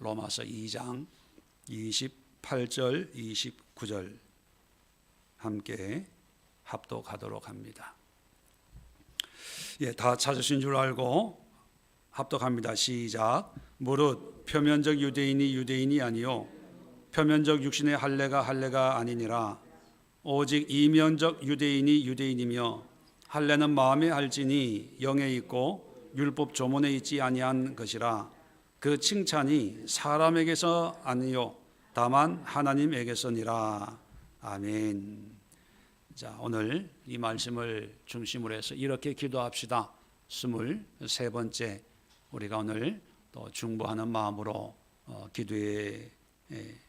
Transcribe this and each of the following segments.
로마서 2장 28절 29절 함께 합독하도록 합니다. 다 찾으신 줄 알고 합독합니다. 시작. 무릇 표면적 유대인이 유대인이 아니요 표면적 육신의 할례가 아니니라. 오직 이면적 유대인이 유대인이며 할례는 마음에 할지니 영에 있고 율법 조문에 있지 아니한 것이라. 그 칭찬이 사람에게서 아니요 다만 하나님에게서니라. 아멘. 자, 오늘 이 말씀을 중심으로 해서 이렇게 기도합시다. 23번째 우리가 오늘 또 중보하는 마음으로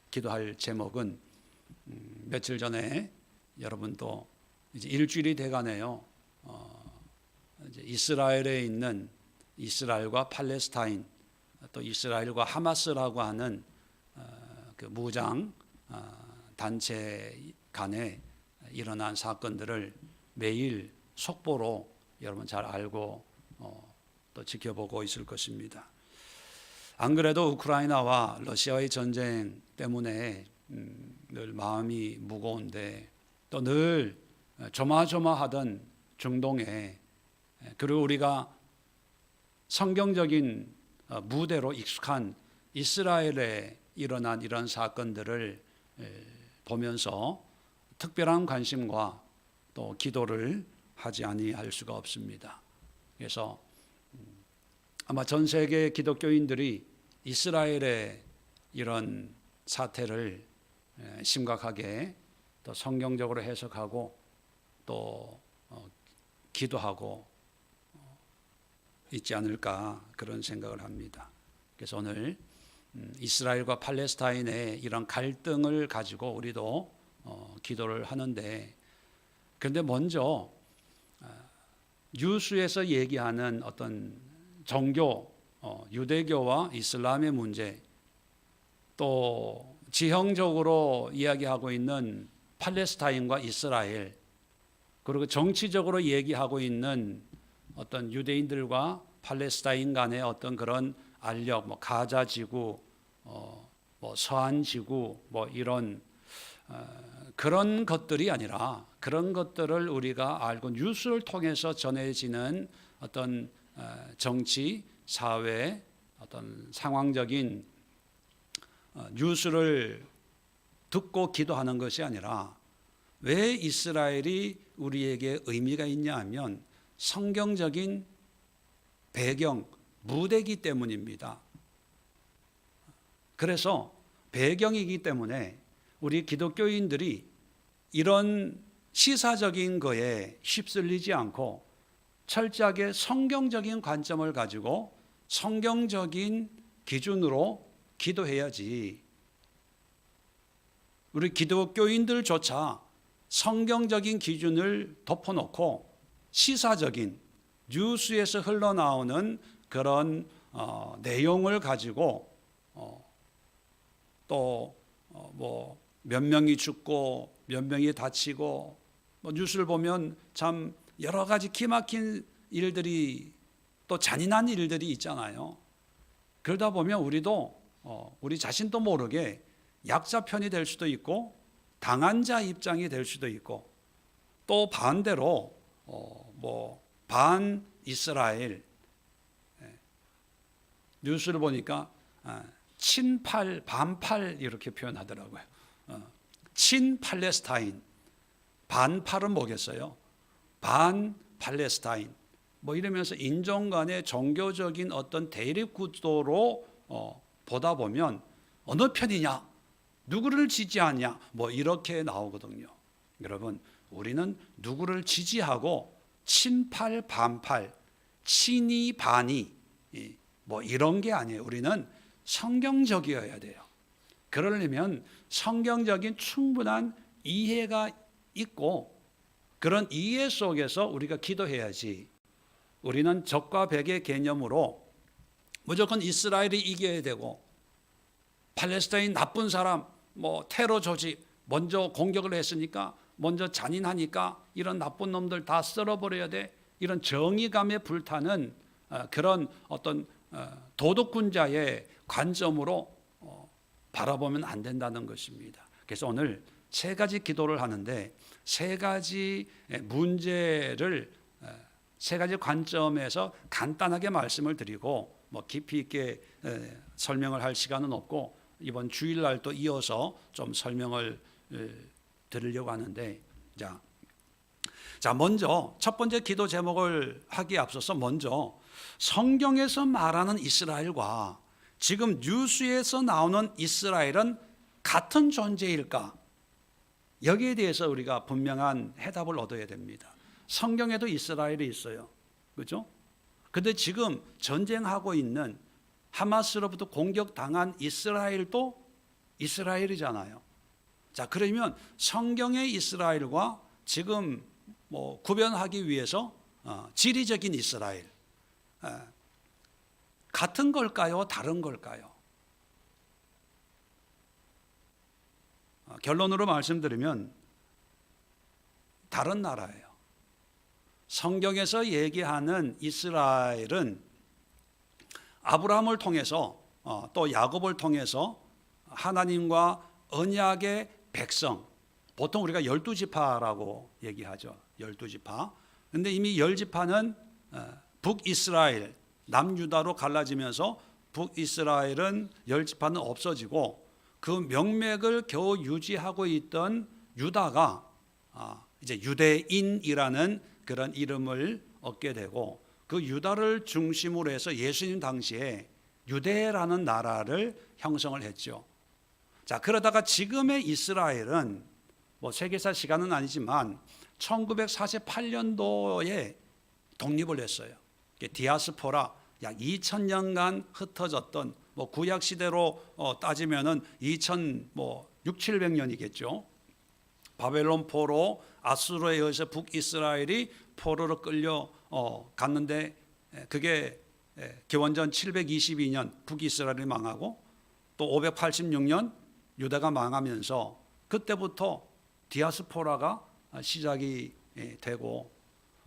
기도할 제목은 며칠 전에 여러분도 이제 일주일이 돼가네요. 이제 이스라엘에 있는 이스라엘과 팔레스타인 또 이스라엘과 하마스라고 하는 그 무장 단체 간에 일어난 사건들을 매일 속보로 여러분 잘 알고 또 지켜보고 있을 것입니다. 안 그래도 우크라이나와 러시아의 전쟁 때문에 늘 마음이 무거운데 또 늘 조마조마하던 중동에 그리고 우리가 성경적인 무대로 익숙한 이스라엘에 일어난 이런 사건들을 보면서 특별한 관심과 또 기도를 하지 아니할 수가 없습니다. 그래서 아마 전 세계 기독교인들이 이스라엘의 이런 사태를 심각하게 또 성경적으로 해석하고 또 기도하고 있지 않을까 그런 생각을 합니다. 그래서 오늘 이스라엘과 팔레스타인의 이런 갈등을 가지고 우리도 기도를 하는데, 그런데 먼저 뉴스에서 얘기하는 어떤 종교, 유대교와 이슬람의 문제, 또 지형적으로 이야기하고 있는 팔레스타인과 이스라엘, 그리고 정치적으로 얘기하고 있는 어떤 유대인들과 팔레스타인 간의 어떤 그런 알력, 뭐 가자 지구, 뭐 서한 지구, 뭐 이런 그런 것들이 아니라 그런 것들을 우리가 알고 뉴스를 통해서 전해지는 어떤 정치, 사회, 어떤 상황적인 뉴스를 듣고 기도하는 것이 아니라 왜 이스라엘이 우리에게 의미가 있냐 하면 성경적인 배경, 무대이기 때문입니다. 그래서 배경이기 때문에 우리 기독교인들이 이런 시사적인 거에 휩쓸리지 않고 철저하게 성경적인 관점을 가지고 성경적인 기준으로 기도해야지. 우리 기독교인들조차 성경적인 기준을 덮어놓고 시사적인 뉴스에서 흘러나오는 그런 내용을 가지고 또 뭐 몇 명이 죽고 몇 명이 다치고 뭐 뉴스를 보면 참 여러 가지 기막힌 일들이 또 잔인한 일들이 있잖아요. 그러다 보면 우리도 우리 자신도 모르게 약자 편이 될 수도 있고 당한 자 입장이 될 수도 있고 또 반대로 뭐 반 이스라엘 뉴스를 보니까 친팔 반팔 이렇게 표현하더라고요. 친 팔레스타인, 반팔은 뭐겠어요? 반 팔레스타인 뭐 이러면서 인종 간의 종교적인 어떤 대립 구도로 보다 보면 어느 편이냐, 누구를 지지하냐 뭐 이렇게 나오거든요. 여러분, 우리는 누구를 지지하고 친팔 반팔, 친이 반이 뭐 이런 게 아니에요. 우리는 성경적이어야 돼요. 그러려면 성경적인 충분한 이해가 있고 그런 이해 속에서 우리가 기도해야지. 우리는 적과 백의 개념으로 무조건 이스라엘이 이겨야 되고 팔레스타인 나쁜 사람, 뭐 테러 조직 먼저 공격을 했으니까 먼저 잔인하니까 이런 나쁜 놈들 다 썰어버려야 돼. 이런 정의감에 불타는 그런 어떤 도덕군자의 관점으로 바라보면 안 된다는 것입니다. 그래서 오늘 세 가지 기도를 하는데 세 가지 문제를 세 가지 관점에서 간단하게 말씀을 드리고 뭐 깊이 있게 설명을 할 시간은 없고 이번 주일날 또 이어서 좀 설명을 드리려고 하는데 자 먼저 첫 번째 기도 제목을 하기에 앞서서 먼저 성경에서 말하는 이스라엘과 지금 뉴스에서 나오는 이스라엘은 같은 존재일까? 여기에 대해서 우리가 분명한 해답을 얻어야 됩니다. 성경에도 이스라엘이 있어요. 그렇죠? 근데 지금 전쟁하고 있는 하마스로부터 공격당한 이스라엘도 이스라엘이잖아요. 자, 그러면 성경의 이스라엘과 지금 뭐 구별하기 위해서 지리적인 이스라엘 같은 걸까요? 다른 걸까요? 결론으로 말씀드리면 다른 나라예요. 성경에서 얘기하는 이스라엘은 아브라함을 통해서 또 야곱을 통해서 하나님과 언약의 백성, 보통 우리가 12지파라고 얘기하죠. 12지파. 근데 이미 10지파는 북이스라엘, 남유다로 갈라지면서 북이스라엘은 10지파는 없어지고 그 명맥을 겨우 유지하고 있던 유다가 이제 유대인이라는 그런 이름을 얻게 되고 그 유다를 중심으로 해서 예수님 당시에 유대라는 나라를 형성을 했죠. 자, 그러다가 지금의 이스라엘은 뭐 세계사 시간은 아니지만 1948년도에 독립을 했어요. 디아스포라 약 2000년간 흩어졌던 뭐 구약 시대로 따지면은 2700년이겠죠. 바벨론 포로 아수르에 의해서 북이스라엘이 포로로 끌려 갔는데 그게 기원전 722년 북이스라엘이 망하고 또 586년 유다가 망하면서 그때부터 디아스포라가 시작이 되고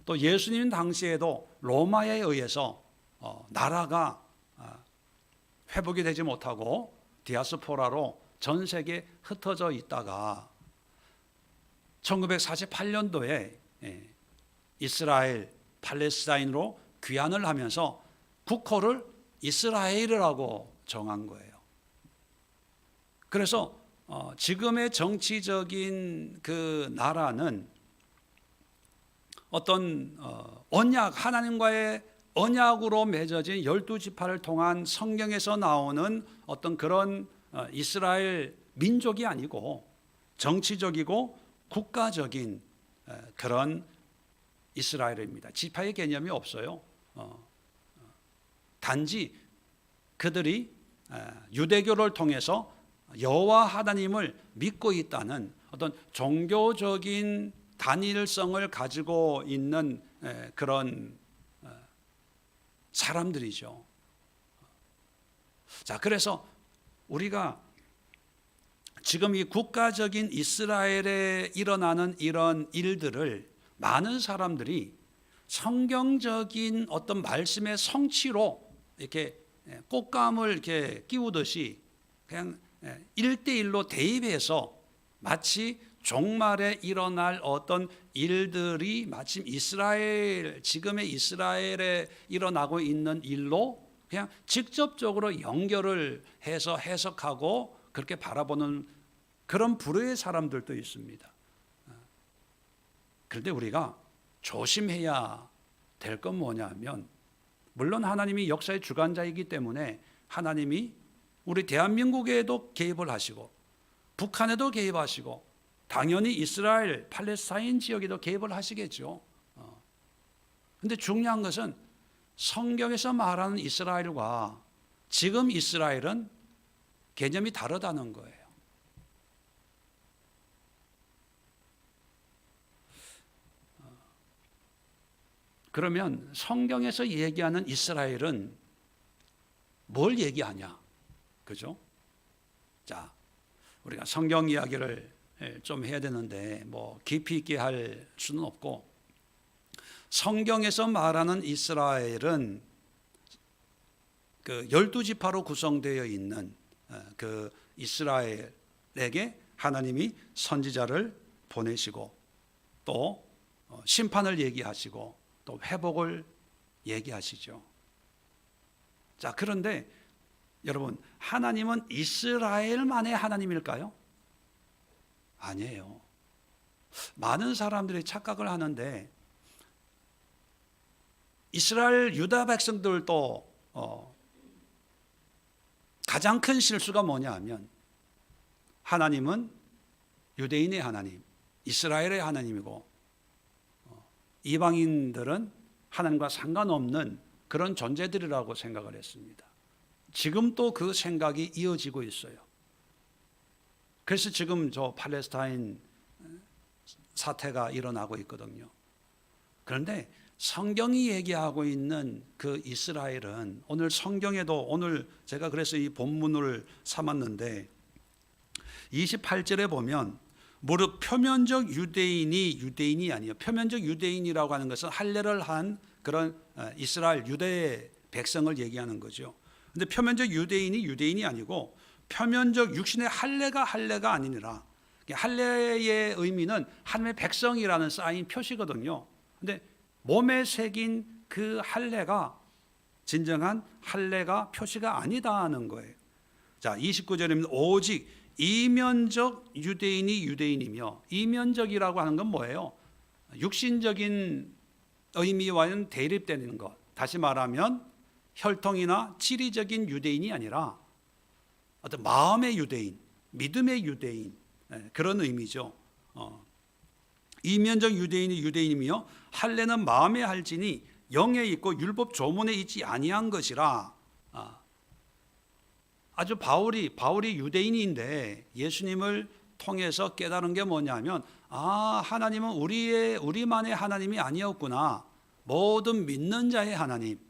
또 예수님 당시에도 로마에 의해서 나라가 회복이 되지 못하고 디아스포라로 전 세계에 흩어져 있다가 1948년도에 이스라엘, 팔레스타인으로 귀환을 하면서 국호를 이스라엘이라고 정한 거예요. 그래서 지금의 정치적인 그 나라는 어떤 언약, 하나님과의 언약으로 맺어진 12지파를 통한 성경에서 나오는 어떤 그런 이스라엘 민족이 아니고 정치적이고 국가적인 그런 이스라엘입니다. 지파의 개념이 없어요. 단지 그들이 유대교를 통해서 여호와 하나님을 믿고 있다는 어떤 종교적인 단일성을 가지고 있는 그런 사람들이죠. 자, 그래서 우리가 지금 이 국가적인 이스라엘에 일어나는 이런 일들을 많은 사람들이 성경적인 어떤 말씀의 성취로 이렇게 꽃감을 이렇게 끼우듯이 그냥 1대1로 대입해서 마치 종말에 일어날 어떤 일들이 마침 이스라엘, 지금의 이스라엘에 일어나고 있는 일로 그냥 직접적으로 연결을 해서 해석하고 그렇게 바라보는 그런 부류의 사람들도 있습니다. 그런데 우리가 조심해야 될 건 뭐냐면, 물론 하나님이 역사의 주관자이기 때문에 하나님이 우리 대한민국에도 개입을 하시고 북한에도 개입하시고 당연히 이스라엘, 팔레스타인 지역에도 개입을 하시겠죠. 그런데 중요한 것은 성경에서 말하는 이스라엘과 지금 이스라엘은 개념이 다르다는 거예요. 그러면 성경에서 얘기하는 이스라엘은 뭘 얘기하냐? 그죠? 자, 우리가 성경 이야기를 좀 해야 되는데 뭐 깊이 있게 할 수는 없고, 성경에서 말하는 이스라엘은 그 12지파로 구성되어 있는 그 이스라엘에게 하나님이 선지자를 보내시고 또 심판을 얘기하시고 또 회복을 얘기하시죠. 자, 그런데 여러분, 하나님은 이스라엘만의 하나님일까요? 아니에요. 많은 사람들이 착각을 하는데 이스라엘 유다 백성들도 가장 큰 실수가 뭐냐 하면 하나님은 유대인의 하나님, 이스라엘의 하나님이고 이방인들은 하나님과 상관없는 그런 존재들이라고 생각을 했습니다. 지금 또 그 생각이 이어지고 있어요. 그래서 지금 저 팔레스타인 사태가 일어나고 있거든요. 그런데 성경이 얘기하고 있는 그 이스라엘은 오늘 성경에도 오늘 제가 그래서 이 본문을 삼았는데 28절에 보면 무릇 표면적 유대인이 아니에요. 표면적 유대인이라고 하는 것은 할례를 한 그런 이스라엘 유대의 백성을 얘기하는 거죠. 근데 표면적 유대인이 아니고 표면적 육신의 할례가 아니니라. 할례의 의미는 하나님의 백성이라는 사인 표시거든요. 근데 몸에 새긴 그 할례가 진정한 할례가 표시가 아니다는 거예요. 자, 29절입니다. 오직 이면적 유대인이 유대인이며, 이면적이라고 하는 건 뭐예요? 육신적인 의미와는 대립되는 것. 다시 말하면 혈통이나 지리적인 유대인이 아니라 어떤 마음의 유대인, 믿음의 유대인, 그런 의미죠. 이면적 유대인이 유대인이며 할례는 마음에 할지니 영에 있고 율법 조문에 있지 아니한 것이라. 아주 바울이 유대인인데 예수님을 통해서 깨달은 게 뭐냐면 하나님은 우리만의 하나님이 아니었구나. 모든 믿는 자의 하나님,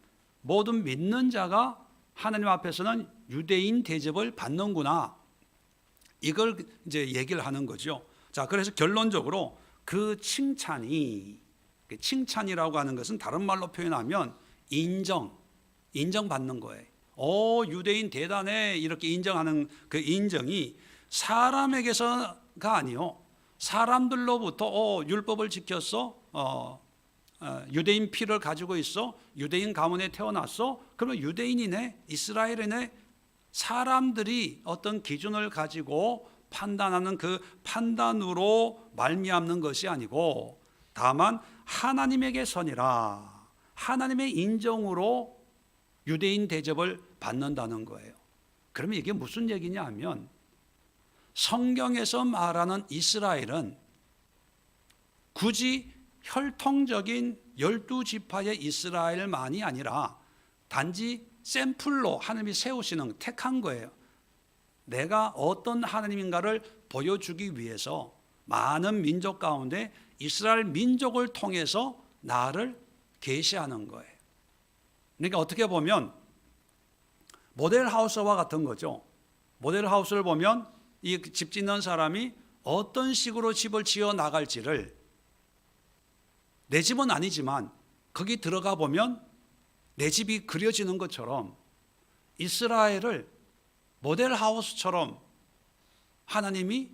모든 믿는 자가 하나님 앞에서는 유대인 대접을 받는구나. 이걸 이제 얘기를 하는 거죠. 자, 그래서 결론적으로 그 칭찬이라고 하는 것은 다른 말로 표현하면 인정받는 거예요. 유대인 대단해, 이렇게 인정하는 그 인정이 사람에게서가 아니요, 사람들로부터 율법을 지켰어, 유대인 피를 가지고 있어, 유대인 가문에 태어났어, 그러면 유대인이네, 이스라엘이네. 사람들이 어떤 기준을 가지고 판단하는 그 판단으로 말미암는 것이 아니고 다만 하나님에게 선이라, 하나님의 인정으로 유대인 대접을 받는다는 거예요. 그러면 이게 무슨 얘기냐 하면 성경에서 말하는 이스라엘은 굳이 혈통적인 12지파의 이스라엘만이 아니라 단지 샘플로 하나님이 세우시는, 택한 거예요. 내가 어떤 하나님인가를 보여주기 위해서 많은 민족 가운데 이스라엘 민족을 통해서 나를 계시하는 거예요. 그러니까 어떻게 보면 모델하우스와 같은 거죠. 모델하우스를 보면 이 집 짓는 사람이 어떤 식으로 집을 지어 나갈지를, 내 집은 아니지만 거기 들어가 보면 내 집이 그려지는 것처럼 이스라엘을 모델하우스처럼 하나님이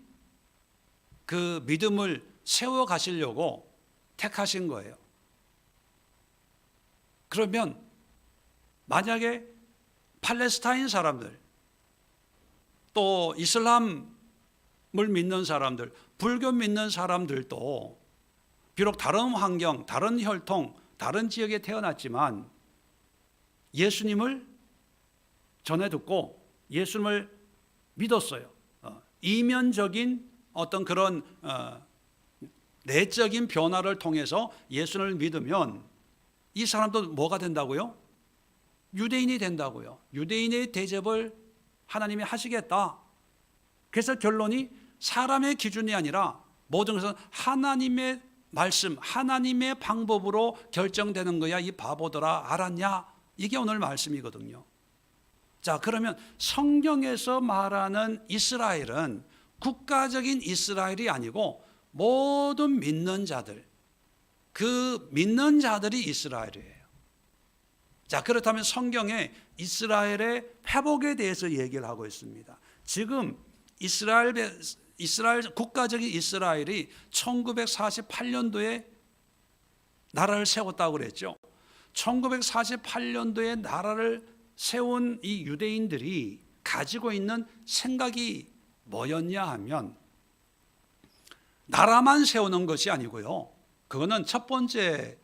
그 믿음을 세워 가시려고 택하신 거예요. 그러면 만약에 팔레스타인 사람들, 또 이슬람을 믿는 사람들, 불교 믿는 사람들도 비록 다른 환경, 다른 혈통, 다른 지역에 태어났지만 예수님을 전해 듣고 예수님을 믿었어요. 이면적인 어떤 그런 내적인 변화를 통해서 예수님을 믿으면 이 사람도 뭐가 된다고요? 유대인이 된다고요. 유대인의 대접을 하나님이 하시겠다. 그래서 결론이 사람의 기준이 아니라 모든 것은 하나님의 말씀, 하나님의 방법으로 결정되는 거야. 이 바보들아, 알았냐? 이게 오늘 말씀이거든요. 자, 그러면 성경에서 말하는 이스라엘은 국가적인 이스라엘이 아니고 모든 믿는 자들, 그 믿는 자들이 이스라엘이에요. 자, 그렇다면 성경에 이스라엘의 회복에 대해서 얘기를 하고 있습니다. 지금 이스라엘 국가적인 이스라엘이 1948년도에 나라를 세웠다고 그랬죠. 1948년도에 나라를 세운 이 유대인들이 가지고 있는 생각이 뭐였냐 하면, 나라만 세우는 것이 아니고요. 그거는 첫 번째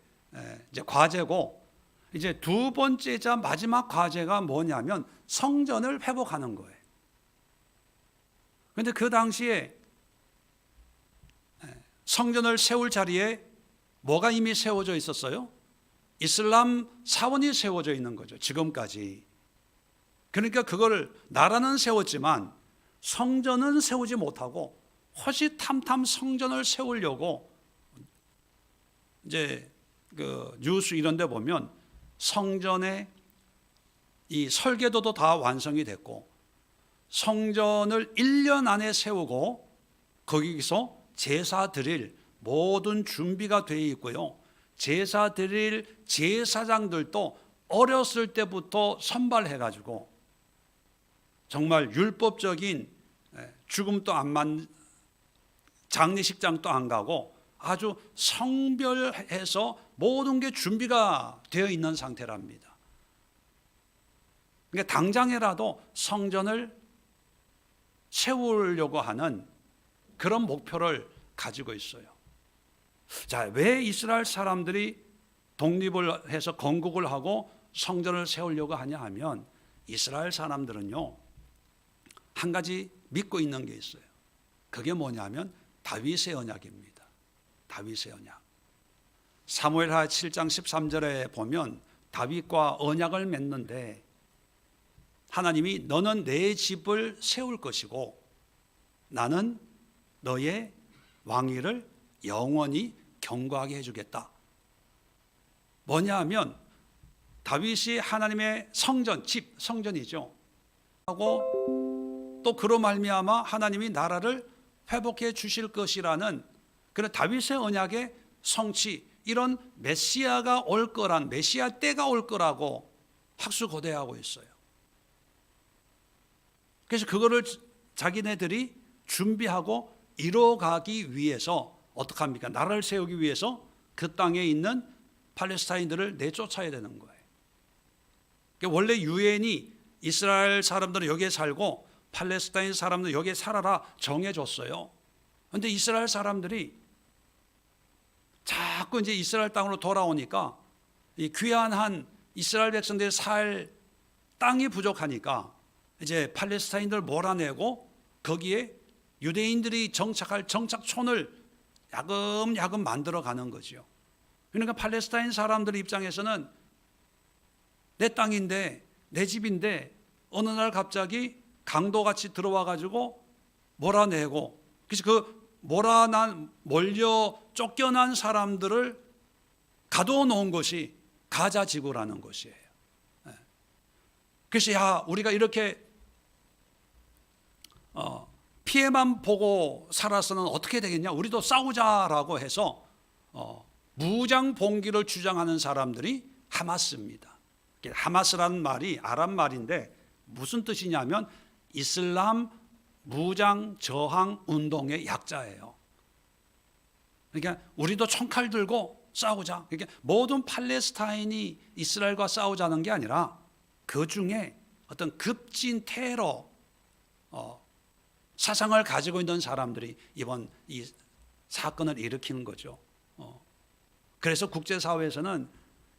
이제 과제고, 이제 두 번째자 마지막 과제가 뭐냐면 성전을 회복하는 거예요. 그런데 그 당시에 성전을 세울 자리에 뭐가 이미 세워져 있었어요? 이슬람 사원이 세워져 있는 거죠, 지금까지. 그러니까 그걸 나라는 세웠지만 성전은 세우지 못하고 호시탐탐 성전을 세우려고, 이제 그 뉴스 이런 데 보면 성전의 이 설계도도 다 완성이 됐고, 성전을 1년 안에 세우고 거기서 제사 드릴 모든 준비가 되어 있고요. 제사 드릴 제사장들도 어렸을 때부터 선발해가지고 정말 율법적인 죽음도 안 만, 장례식장도 안 가고 아주 성별해서 모든 게 준비가 되어 있는 상태랍니다. 그러니까 당장이라도 성전을 세우려고 하는 그런 목표를 가지고 있어요. 자, 왜 이스라엘 사람들이 독립을 해서 건국을 하고 성전을 세우려고 하냐 하면, 이스라엘 사람들은요, 한 가지 믿고 있는 게 있어요. 그게 뭐냐면 다윗의 언약입니다. 다윗의 언약. 사무엘하 7장 13절에 보면 다윗과 언약을 맺는데, 하나님이 너는 내 집을 세울 것이고 나는 너의 왕위를 영원히 견고하게 해주겠다. 뭐냐 하면 다윗이 하나님의 성전, 집, 성전이죠. 하고 또 그로 말미암아 하나님이 나라를 회복해 주실 것이라는 그런 다윗의 언약의 성취, 이런 메시아가 올 거란, 메시아 때가 올 거라고 학수고대하고 있어요. 그래서 그거를 자기네들이 준비하고 이뤄가기 위해서 어떻게 합니까? 나라를 세우기 위해서 그 땅에 있는 팔레스타인들을 내쫓아야 되는 거예요. 그러니까 원래 유엔이 이스라엘 사람들은 여기에 살고 팔레스타인 사람들은 여기에 살아라 정해줬어요. 그런데 이스라엘 사람들이 자꾸 이제 이스라엘 땅으로 돌아오니까 이 귀한 이스라엘 백성들이 살 땅이 부족하니까 이제 팔레스타인들 몰아내고 거기에 유대인들이 정착할 정착촌을 야금야금 만들어 가는 거죠. 그러니까 팔레스타인 사람들 입장에서는 내 땅인데, 내 집인데 어느 날 갑자기 강도같이 들어와 가지고 몰아내고, 그래서 그 몰려 쫓겨난 사람들을 가둬 놓은 것이 가자 지구라는 것이에요. 그래서 야, 우리가 이렇게 피해만 보고 살아서는 어떻게 되겠냐, 우리도 싸우자라고 해서 무장 봉기를 주장하는 사람들이 하마스입니다. 하마스라는 말이 아랍 말인데 무슨 뜻이냐면 이슬람 무장 저항 운동의 약자예요. 그러니까 우리도 총칼 들고 싸우자. 그러니까 모든 팔레스타인이 이스라엘과 싸우자는 게 아니라 그 중에 어떤 급진 테러 사상을 가지고 있는 사람들이 이번 이 사건을 일으키는 거죠. 그래서 국제사회에서는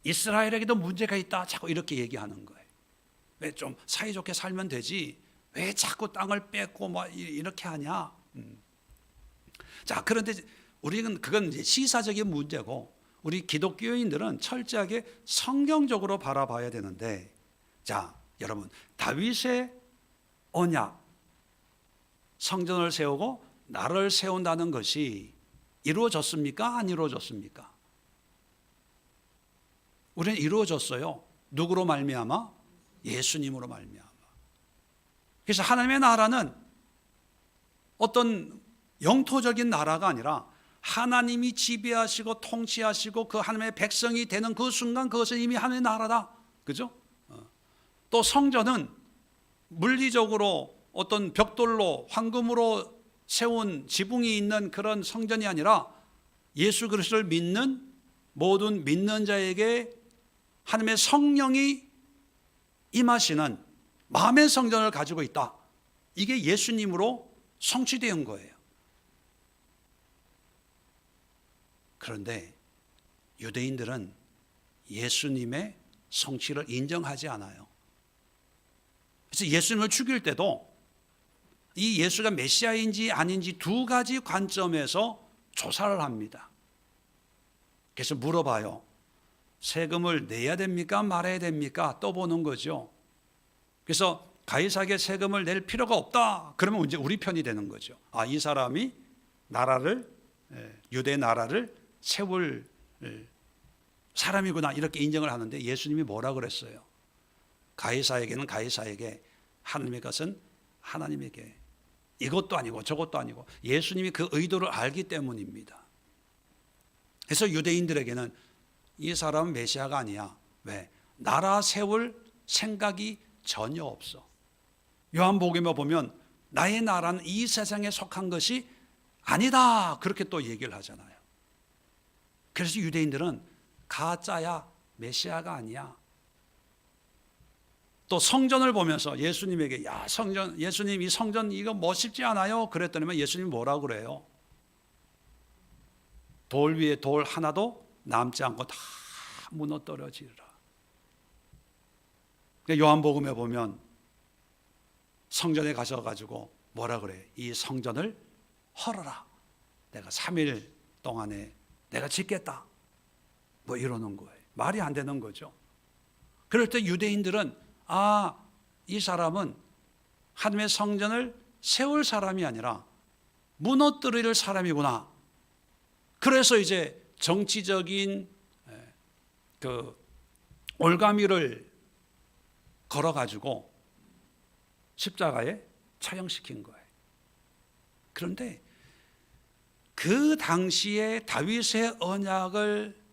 이스라엘에게도 문제가 있다 자꾸 이렇게 얘기하는 거예요. 왜 좀 사이좋게 살면 되지, 왜 자꾸 땅을 뺏고 뭐 이렇게 하냐. 자, 그런데 우리는 그건 이제 시사적인 문제고, 우리 기독교인들은 철저하게 성경적으로 바라봐야 되는데, 자, 여러분, 다윗의 언약, 성전을 세우고 나라를 세운다는 것이 이루어졌습니까? 안 이루어졌습니까? 우리는 이루어졌어요. 누구로 말미암아? 예수님으로 말미암아. 그래서 하나님의 나라는 어떤 영토적인 나라가 아니라 하나님이 지배하시고 통치하시고 그 하나님의 백성이 되는 그 순간 그것은 이미 하나님의 나라다. 그죠? 또 성전은 물리적으로 어떤 벽돌로 황금으로 세운 지붕이 있는 그런 성전이 아니라 예수 그리스도를 믿는 모든 믿는 자에게 하나님의 성령이 임하시는 마음의 성전을 가지고 있다. 이게 예수님으로 성취된 거예요. 그런데 유대인들은 예수님의 성취를 인정하지 않아요. 그래서 예수님을 죽일 때도 이 예수가 메시아인지 아닌지 두 가지 관점에서 조사를 합니다. 그래서 물어봐요. 세금을 내야 됩니까? 말아야 됩니까? 떠보는 거죠. 그래서 가이사에게 세금을 낼 필요가 없다. 그러면 이제 우리 편이 되는 거죠. 아, 이 사람이 나라를, 유대 나라를 세울 사람이구나, 이렇게 인정을 하는데 예수님이 뭐라 그랬어요? 가이사에게는 가이사에게, 하나님의 것은 하나님에게. 이것도 아니고 저것도 아니고 예수님이 그 의도를 알기 때문입니다. 그래서 유대인들에게는 이 사람은 메시아가 아니야. 왜? 나라 세울 생각이 전혀 없어. 요한복음에 보면 나의 나라는 이 세상에 속한 것이 아니다, 그렇게 또 얘기를 하잖아요. 그래서 유대인들은 가짜야, 메시아가 아니야. 또 성전을 보면서 예수님에게, 야, 성전, 예수님 이 성전 이거 멋있지 않아요? 그랬더니 예수님이 뭐라고 그래요? 돌 위에 돌 하나도 남지 않고 다 무너뜨려지리라. 요한복음에 보면 성전에 가셔가지고 뭐라 그래? 이 성전을 헐어라. 내가 3일 동안에 내가 짓겠다. 뭐 이러는 거예요. 말이 안 되는 거죠. 그럴 때 유대인들은 아, 이 사람은 하나님의 성전을 세울 사람이 아니라 무너뜨릴 사람이구나. 그래서 이제 정치적인 그 올가미를 걸어가지고 십자가에 처형시킨 거예요. 그런데 그 당시에 다윗의 언약을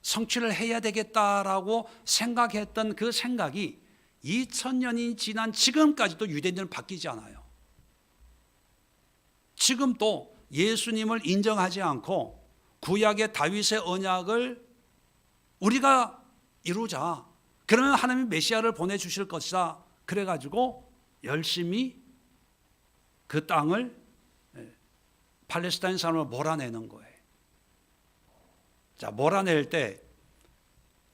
성취를 해야 되겠다라고 생각했던 그 생각이 2000년이 지난 지금까지도 유대인들은 바뀌지 않아요. 지금도 예수님을 인정하지 않고 구약의 다윗의 언약을 우리가 이루자. 그러면 하나님이 메시아를 보내주실 것이다. 그래가지고 열심히 그 땅을 팔레스타인 사람을 몰아내는 거예요. 자, 몰아낼 때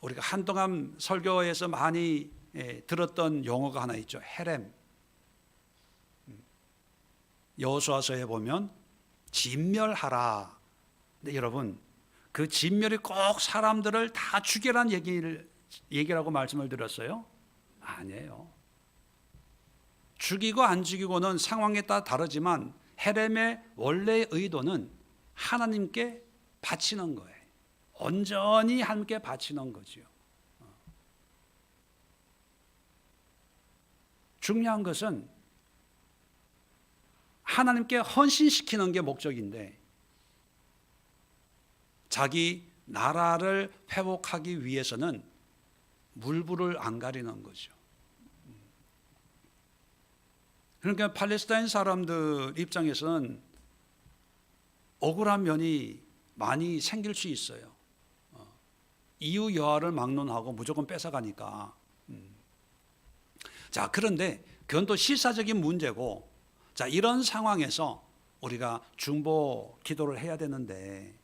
우리가 한동안 설교에서 많이 들었던 용어가 하나 있죠. 헤렘. 여호수아서에 보면 진멸하라. 근데 여러분, 그 진멸이 꼭 사람들을 다 죽여라는 얘기라고 말씀을 드렸어요? 아니에요. 죽이고 안 죽이고는 상황에 따라 다르지만 헤렘의 원래의 의도는 하나님께 바치는 거예요. 온전히 함께 바치는 거죠. 중요한 것은 하나님께 헌신시키는 게 목적인데 자기 나라를 회복하기 위해서는 물불을 안 가리는 거죠. 그러니까 팔레스타인 사람들 입장에서는 억울한 면이 많이 생길 수 있어요. 이유 여하를 막론하고 무조건 뺏어가니까. 자, 그런데 그건 또 실사적인 문제고, 자, 이런 상황에서 우리가 중보 기도를 해야 되는데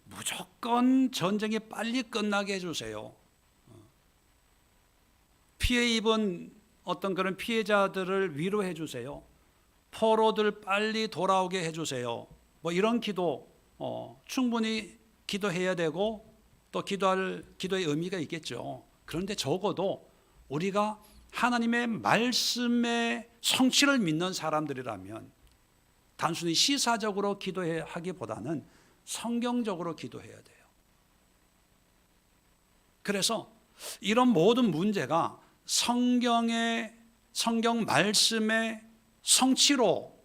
무조건 전쟁이 빨리 끝나게 해주세요. 피해 입은 어떤 그런 피해자들을 위로해 주세요. 포로들 빨리 돌아오게 해주세요. 뭐 이런 기도 충분히 기도해야 되고 또 기도의 의미가 있겠죠. 그런데 적어도 우리가 하나님의 말씀의 성취를 믿는 사람들이라면 단순히 시사적으로 기도하기보다는 성경적으로 기도해야 돼요. 그래서 이런 모든 문제가 성경 말씀의 성취로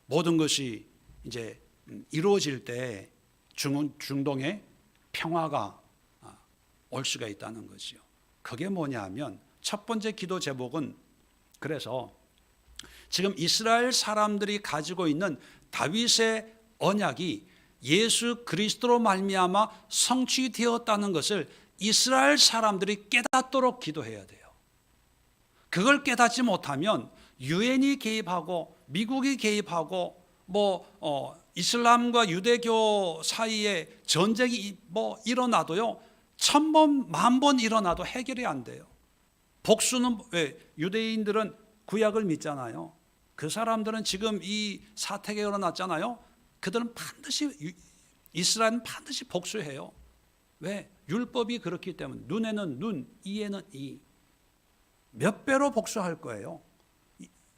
모든 것이 이제 이루어질 때 중동에 평화가 올 수가 있다는 거죠. 그게 뭐냐 하면 첫 번째 기도 제목은, 그래서 지금 이스라엘 사람들이 가지고 있는 다윗의 언약이 예수 그리스도로 말미암아 성취되었다는 것을 이스라엘 사람들이 깨닫도록 기도해야 돼요. 그걸 깨닫지 못하면 유엔이 개입하고 미국이 개입하고 이슬람과 유대교 사이에 전쟁이 일어나도요, 1000번, 10,000번 일어나도 해결이 안 돼요. 복수는 왜? 유대인들은 구약을 믿잖아요. 그 사람들은 지금 이 사태가 일어났잖아요. 그들은 반드시, 이스라엘은 반드시 복수해요. 왜? 율법이 그렇기 때문에. 눈에는 눈, 이에는 이. 몇 배로 복수할 거예요.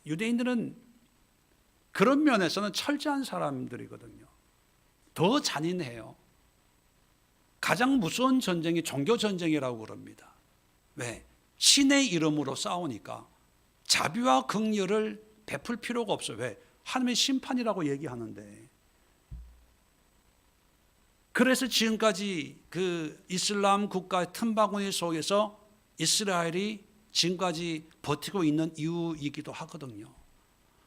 유대인들은 그런 면에서는 철저한 사람들이거든요. 더 잔인해요. 가장 무서운 전쟁이 종교 전쟁이라고 그럽니다. 왜? 신의 이름으로 싸우니까 자비와 긍휼을 베풀 필요가 없어요. 왜? 하나님의 심판이라고 얘기하는데. 그래서 지금까지 그 이슬람 국가의 틈바구니 속에서 이스라엘이 지금까지 버티고 있는 이유이기도 하거든요.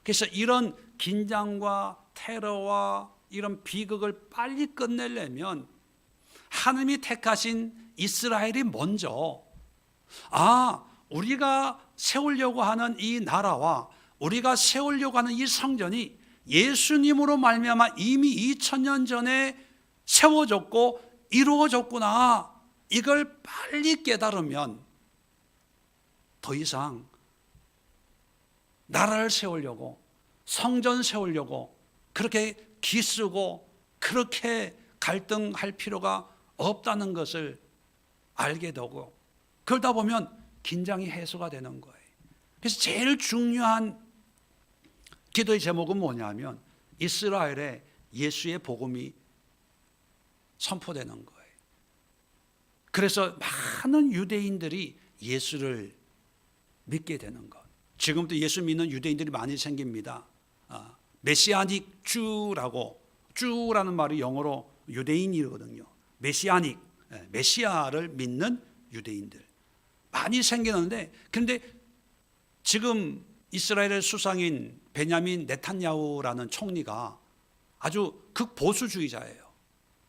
그래서 이런 긴장과 테러와 이런 비극을 빨리 끝내려면 하나님이 택하신 이스라엘이 먼저, 우리가 세우려고 하는 이 나라와 우리가 세우려고 하는 이 성전이 예수님으로 말미암아 이미 2000년 전에 세워졌고 이루어졌구나, 이걸 빨리 깨달으면 더 이상 나라를 세우려고, 성전 세우려고 그렇게 기쓰고 그렇게 갈등할 필요가 없다는 것을 알게 되고, 그러다 보면 긴장이 해소가 되는 거예요. 그래서 제일 중요한 기도의 제목은 뭐냐면 이스라엘에 예수의 복음이 선포되는 거예요. 그래서 많은 유대인들이 예수를 믿게 되는 것. 지금도 예수 믿는 유대인들이 많이 생깁니다. 메시아닉 주라는 말이 영어로 유대인이거든요. 메시아닉, 메시아를 믿는 유대인들 많이 생기는데, 그런데 지금 이스라엘의 수상인 베냐민 네탄야후라는 총리가 아주 극보수주의자예요.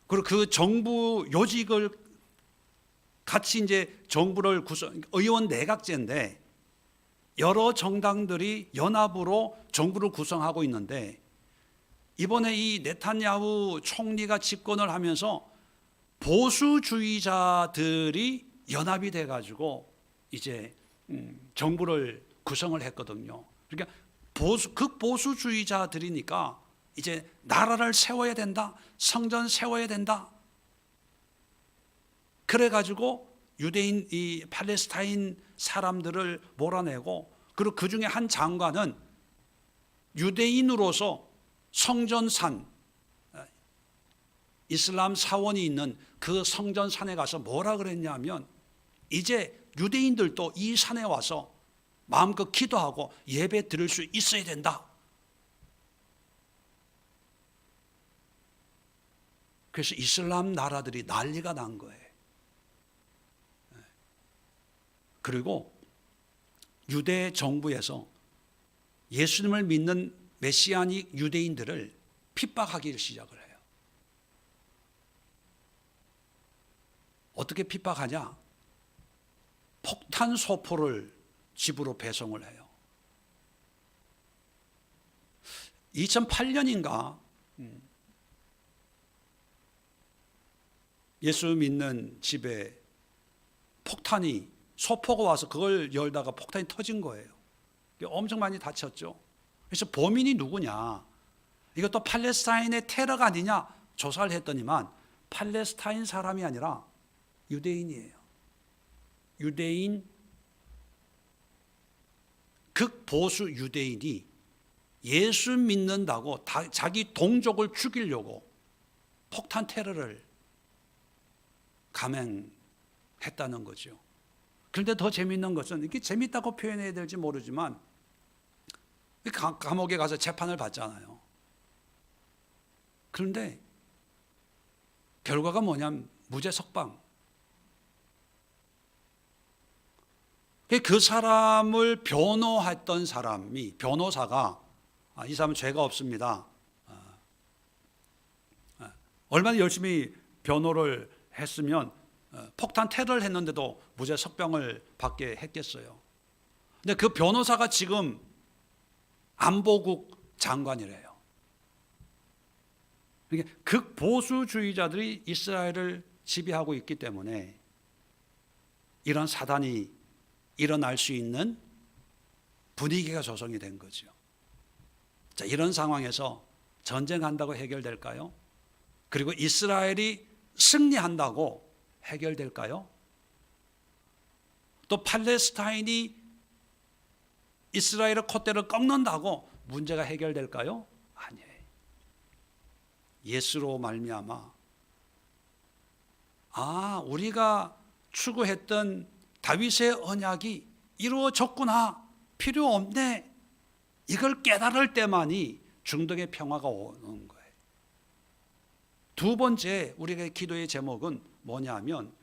그리고 그 정부 요직을 같이 이제 정부를 의원 내각제인데 여러 정당들이 연합으로 정부를 구성하고 있는데, 이번에 이 네탄야후 총리가 집권을 하면서 보수주의자들이 연합이 돼가지고 이제 정부를 구성을 했거든요. 그러니까 극보수주의자들이니까 이제 나라를 세워야 된다, 성전 세워야 된다. 그래가지고 유대인, 이 팔레스타인 사람들을 몰아내고, 그리고 그 중에 한 장관은 유대인으로서 성전산, 이슬람 사원이 있는 그 성전산에 가서 뭐라 그랬냐면, 이제 유대인들도 이 산에 와서 마음껏 기도하고 예배 드릴 수 있어야 된다. 그래서 이슬람 나라들이 난리가 난 거예요. 그리고 유대 정부에서 예수님을 믿는 메시아닉 유대인들을 핍박하기 시작을 해요. 어떻게 핍박하냐? 폭탄 소포를 집으로 배송을 해요. 2008년인가 예수 믿는 집에 폭탄이, 소포가 와서 그걸 열다가 폭탄이 터진 거예요. 엄청 많이 다쳤죠. 그래서 범인이 누구냐? 이것도 팔레스타인의 테러가 아니냐 조사를 했더니만 팔레스타인 사람이 아니라 유대인이에요. 유대인, 극보수 유대인이 예수 믿는다고 자기 동족을 죽이려고 폭탄 테러를 감행했다는 거죠. 그런데 더 재미있는 것은, 이게 재밌다고 표현해야 될지 모르지만 감옥에 가서 재판을 받잖아요. 그런데 결과가 뭐냐면 무죄 석방. 그 사람을 변호했던 사람이, 변호사가 이 사람은 죄가 없습니다. 얼마나 열심히 변호를 했으면 폭탄 테러를 했는데도 무죄 석방을 받게 했겠어요. 근데 그 변호사가 지금 안보국 장관이래요. 그러니까 극보수주의자들이 이스라엘을 지배하고 있기 때문에 이런 사단이 일어날 수 있는 분위기가 조성이 된 거죠. 자, 이런 상황에서 전쟁한다고 해결될까요? 그리고 이스라엘이 승리한다고 해결될까요? 또 팔레스타인이 이스라엘의 콧대를 꺾는다고 문제가 해결될까요? 아니에요. 예수로 말미암아 우리가 추구했던 다윗의 언약이 이루어졌구나, 필요 없네, 이걸 깨달을 때만이 중동의 평화가 오는 거예요. 두 번째 우리가 기도의 제목은 뭐냐면,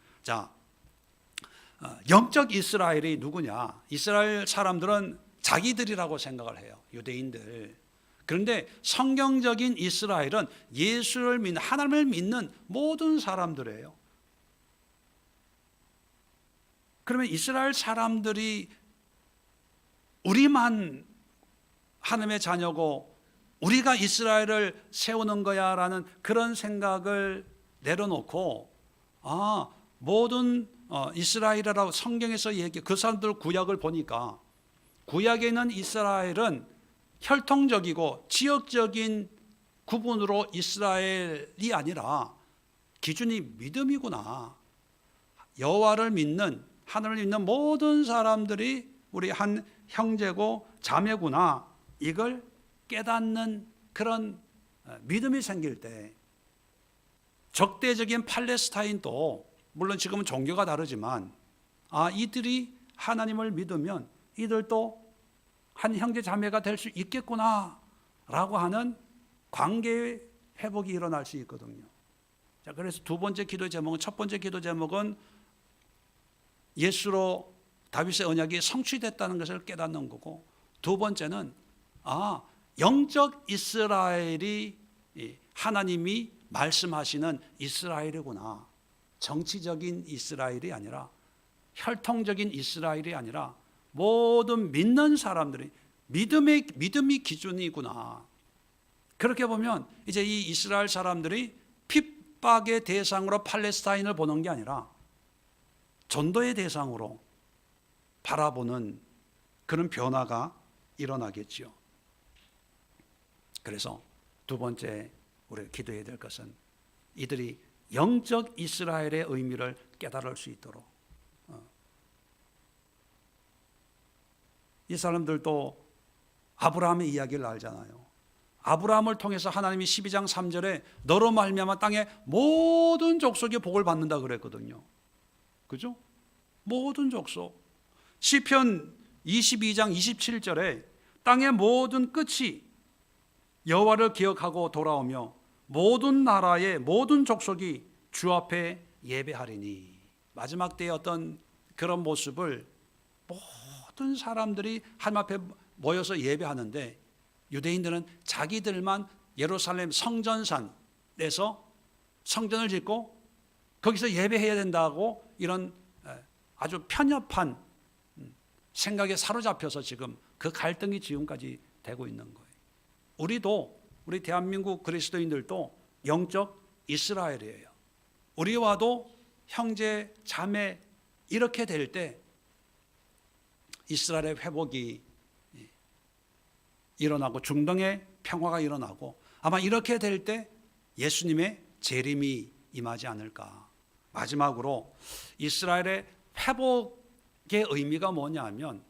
영적 이스라엘이 누구냐? 이스라엘 사람들은 자기들이라고 생각을 해요, 유대인들. 그런데 성경적인 이스라엘은 예수를 믿는, 하나님을 믿는 모든 사람들이에요. 그러면 이스라엘 사람들이 우리만 하나님의 자녀고 우리가 이스라엘을 세우는 거야 라는 그런 생각을 내려놓고 모든 이스라엘이라고 성경에서 얘기해. 그 사람들 구약을 보니까 구약에 있는 이스라엘은 혈통적이고 지역적인 구분으로 이스라엘이 아니라 기준이 믿음이구나. 여호와를 믿는, 하나님을 믿는 모든 사람들이 우리 한 형제고 자매구나, 이걸 깨닫는 그런 믿음이 생길 때, 적대적인 팔레스타인도 물론 지금은 종교가 다르지만 이들이 하나님을 믿으면 이들도 한 형제 자매가 될 수 있겠구나 라고 하는 관계의 회복이 일어날 수 있거든요. 자, 그래서 두 번째 기도 제목은, 첫 번째 기도 제목은 예수로 다윗의 언약이 성취됐다는 것을 깨닫는 거고, 두 번째는 영적 이스라엘이 하나님이 말씀하시는 이스라엘이구나. 정치적인 이스라엘이 아니라, 혈통적인 이스라엘이 아니라 모든 믿는 사람들이 믿음이 기준이구나. 그렇게 보면 이제 이 이스라엘 사람들이 핍박의 대상으로 팔레스타인을 보는 게 아니라 전도의 대상으로 바라보는 그런 변화가 일어나겠죠. 그래서 두 번째 우리가 기도해야 될 것은 이들이 영적 이스라엘의 의미를 깨달을 수 있도록. 이 사람들도 아브라함의 이야기를 알잖아요. 아브라함을 통해서 하나님이 12장 3절에 너로 말미암아 땅의 모든 족속이 복을 받는다 그랬거든요. 그죠? 모든 족속. 시편 22장 27절에 땅의 모든 끝이 여호와를 기억하고 돌아오며 모든 나라의 모든 족속이 주 앞에 예배하리니. 마지막 때의 어떤 그런 모습을 모든 사람들이 하나님 앞에 모여서 예배하는데, 유대인들은 자기들만 예루살렘 성전산에서 성전을 짓고 거기서 예배해야 된다고 이런 아주 편협한 생각에 사로잡혀서 지금 그 갈등이 지금까지 되고 있는 거예요. 우리 대한민국 그리스도인들도 영적 이스라엘이에요. 우리와도 형제 자매 이렇게 될 때 이스라엘의 회복이 일어나고 중동의 평화가 일어나고, 아마 이렇게 될 때 예수님의 재림이 임하지 않을까. 마지막으로 이스라엘의 회복의 의미가 뭐냐면,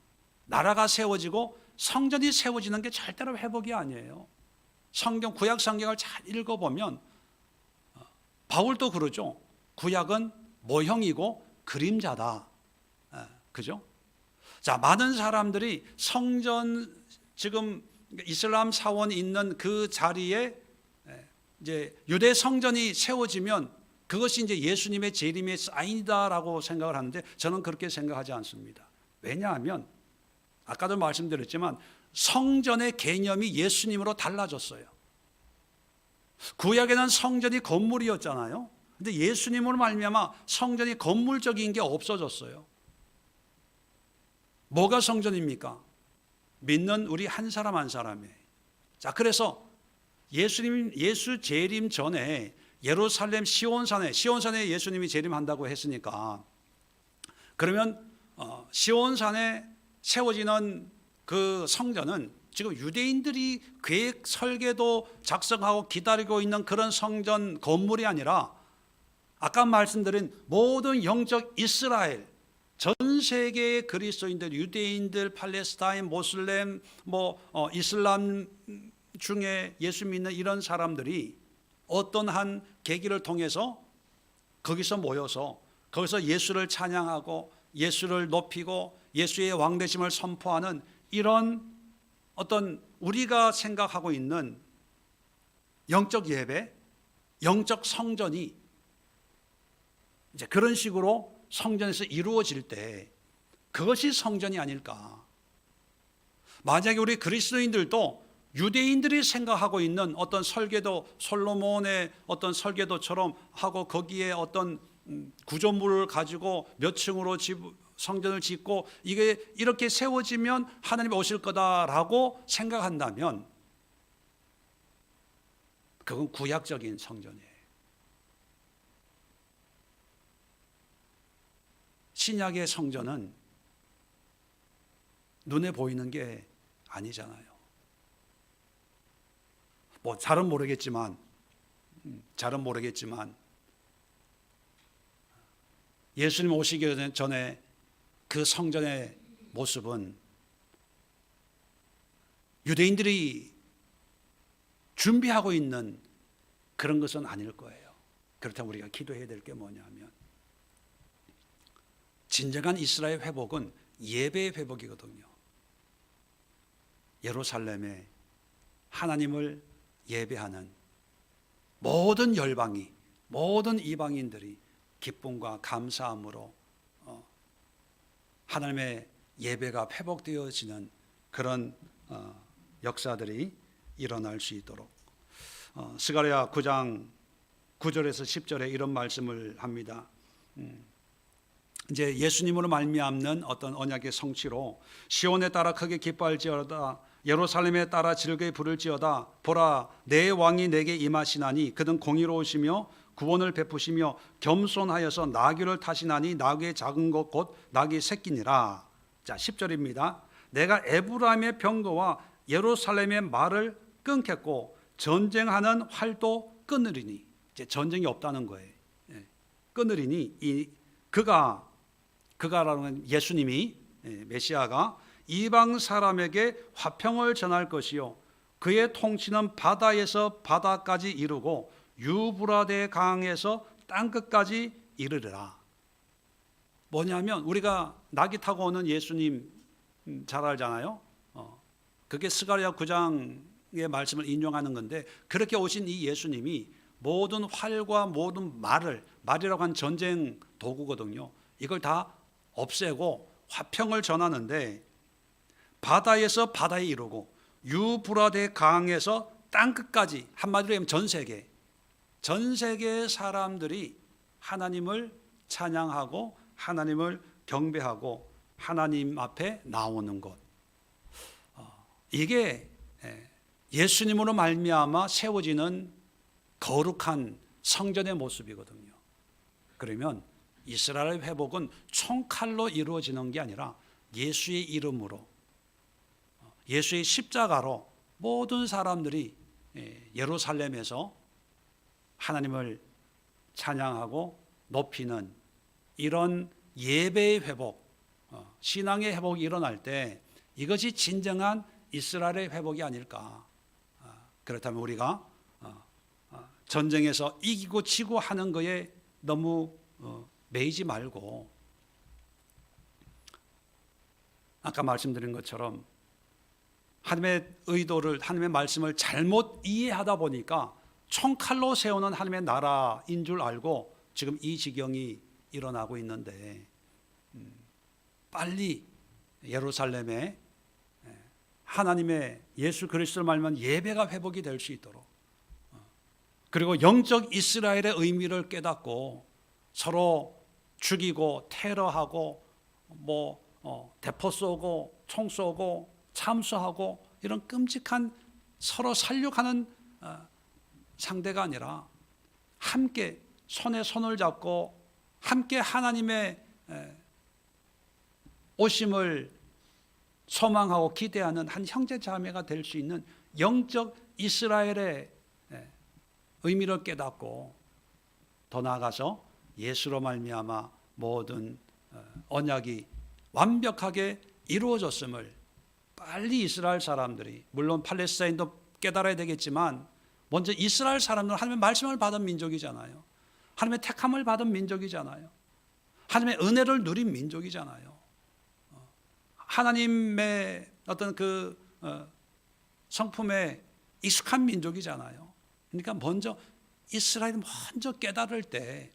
나라가 세워지고 성전이 세워지는 게 절대로 회복이 아니에요. 성경, 구약 성경을 잘 읽어보면 바울도 그러죠. 구약은 모형이고 그림자다. 그죠? 자, 많은 사람들이 성전, 지금 이슬람 사원이 있는 그 자리에 이제 유대 성전이 세워지면 그것이 이제 예수님의 재림의 사인이다라고 생각을 하는데, 저는 그렇게 생각하지 않습니다. 왜냐하면 아까도 말씀드렸지만 성전의 개념이 예수님으로 달라졌어요. 구약에는 성전이 건물이었잖아요. 근데 예수님으로 말미암아 성전이 건물적인 게 없어졌어요. 뭐가 성전입니까? 믿는 우리 한 사람 한 사람이에요. 자, 그래서 예수 재림 전에 예루살렘 시온산에 예수님이 재림한다고 했으니까, 그러면 시온산에 세워지는 그 성전은 지금 유대인들이 계획 설계도 작성하고 기다리고 있는 그런 성전 건물이 아니라 아까 말씀드린 모든 영적 이스라엘, 전 세계의 그리스도인들, 유대인들, 팔레스타인, 모슬렘, 이슬람 중에 예수 믿는 이런 사람들이 어떤 한 계기를 통해서 거기서 모여서 거기서 예수를 찬양하고 예수를 높이고 예수의 왕되심을 선포하는 이런 어떤 우리가 생각하고 있는 영적 예배, 영적 성전이 이제 그런 식으로 성전에서 이루어질 때 그것이 성전이 아닐까. 만약에 우리 그리스도인들도 유대인들이 생각하고 있는 어떤 설계도, 솔로몬의 어떤 설계도처럼 하고 거기에 어떤 구조물을 가지고 몇 층으로 성전을 짓고 이게 이렇게 세워지면 하나님이 오실 거다라고 생각한다면 그건 구약적인 성전이에요. 신약의 성전은 눈에 보이는 게 아니잖아요. 잘은 모르겠지만 예수님 오시기 전에 그 성전의 모습은 유대인들이 준비하고 있는 그런 것은 아닐 거예요. 그렇다면 우리가 기도해야 될 게 뭐냐면 진정한 이스라엘 회복은 예배의 회복이거든요. 예루살렘에 하나님을 예배하는 모든 열방이, 모든 이방인들이 기쁨과 감사함으로 하나님의 예배가 회복되어지는 그런 역사들이 일어날 수 있도록 스가랴 9장 9절에서 10절에 이런 말씀을 합니다. 이제 예수님으로 말미암는 어떤 언약의 성취로 시온에 따라 크게 기뻐할지어다, 예루살렘에 따라 즐거이 부를지어다. 보라, 내 왕이 내게 임하시나니 그는 공의로우시며 구원을 베푸시며 겸손하여서 나귀를 타시나니 나귀의 작은 것 곧 나귀 새끼니라. 자, 10절입니다. 내가 에브라임의 병거와 예루살렘의 말을 끊겠고 전쟁하는 활도 끊으리니, 이제 전쟁이 없다는 거예요. 끊으리니 그가라는 예수님이, 메시아가 이방 사람에게 화평을 전할 것이요 그의 통치는 바다에서 바다까지 이루고 유브라데 강에서 땅끝까지 이르리라. 뭐냐면 우리가 나귀 타고 오는 예수님 잘 알잖아요. 그게 스가랴 9장의 말씀을 인용하는 건데, 그렇게 오신 이 예수님이 모든 활과 모든 말이라고 한 전쟁 도구거든요. 이걸 다 없애고 화평을 전하는데, 바다에서 바다에 이르고 유브라데 강에서 땅끝까지, 한마디로 하면 전 세계의 사람들이 하나님을 찬양하고 하나님을 경배하고 하나님 앞에 나오는 것, 이게 예수님으로 말미암아 세워지는 거룩한 성전의 모습이거든요. 그러면 이스라엘 회복은 총칼로 이루어지는 게 아니라 예수의 이름으로, 예수의 십자가로 모든 사람들이 예루살렘에서 하나님을 찬양하고 높이는 이런 예배의 회복, 신앙의 회복이 일어날 때 이것이 진정한 이스라엘의 회복이 아닐까. 그렇다면 우리가 전쟁에서 이기고 지고 하는 거에 너무 매이지 말고, 아까 말씀드린 것처럼 하나님의 의도를, 하나님의 말씀을 잘못 이해하다 보니까 총칼로 세우는 하나님의 나라인 줄 알고 지금 이 지경이 일어나고 있는데, 빨리 예루살렘에 하나님의 예수 그리스도를 말하면 예배가 회복이 될 수 있도록, 그리고 영적 이스라엘의 의미를 깨닫고 서로 죽이고 테러하고 대포 쏘고 총 쏘고 참수하고 이런 끔찍한 서로 살육하는 상대가 아니라 함께 손에 손을 잡고 함께 하나님의 오심을 소망하고 기대하는 한 형제 자매가 될 수 있는 영적 이스라엘의 의미를 깨닫고, 더 나아가서 예수로 말미암아 모든 언약이 완벽하게 이루어졌음을 빨리 이스라엘 사람들이, 물론 팔레스타인도 깨달아야 되겠지만 먼저 이스라엘 사람들은 하나님의 말씀을 받은 민족이잖아요. 하나님의 택함을 받은 민족이잖아요. 하나님의 은혜를 누린 민족이잖아요. 하나님의 어떤 그 성품에 익숙한 민족이잖아요. 그러니까 먼저 이스라엘이 먼저 깨달을 때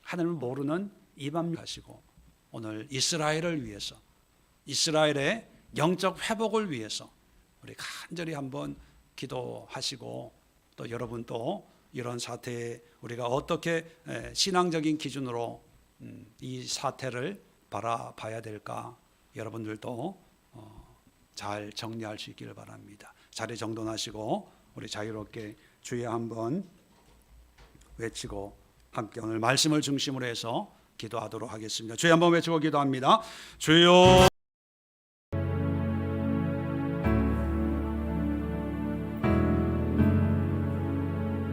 하나님을 모르는 이방 가시고, 오늘 이스라엘을 위해서, 이스라엘의 영적 회복을 위해서 우리 간절히 한번 기도하시고, 또 여러분도 이런 사태에 우리가 어떻게 신앙적인 기준으로 이 사태를 바라봐야 될까, 여러분들도 잘 정리할 수 있기를 바랍니다. 자리 정돈하시고 우리 자유롭게 주여 한번 외치고 함께 오늘 말씀을 중심으로 해서 기도하도록 하겠습니다. 주여 한번 외치고 기도합니다. 주여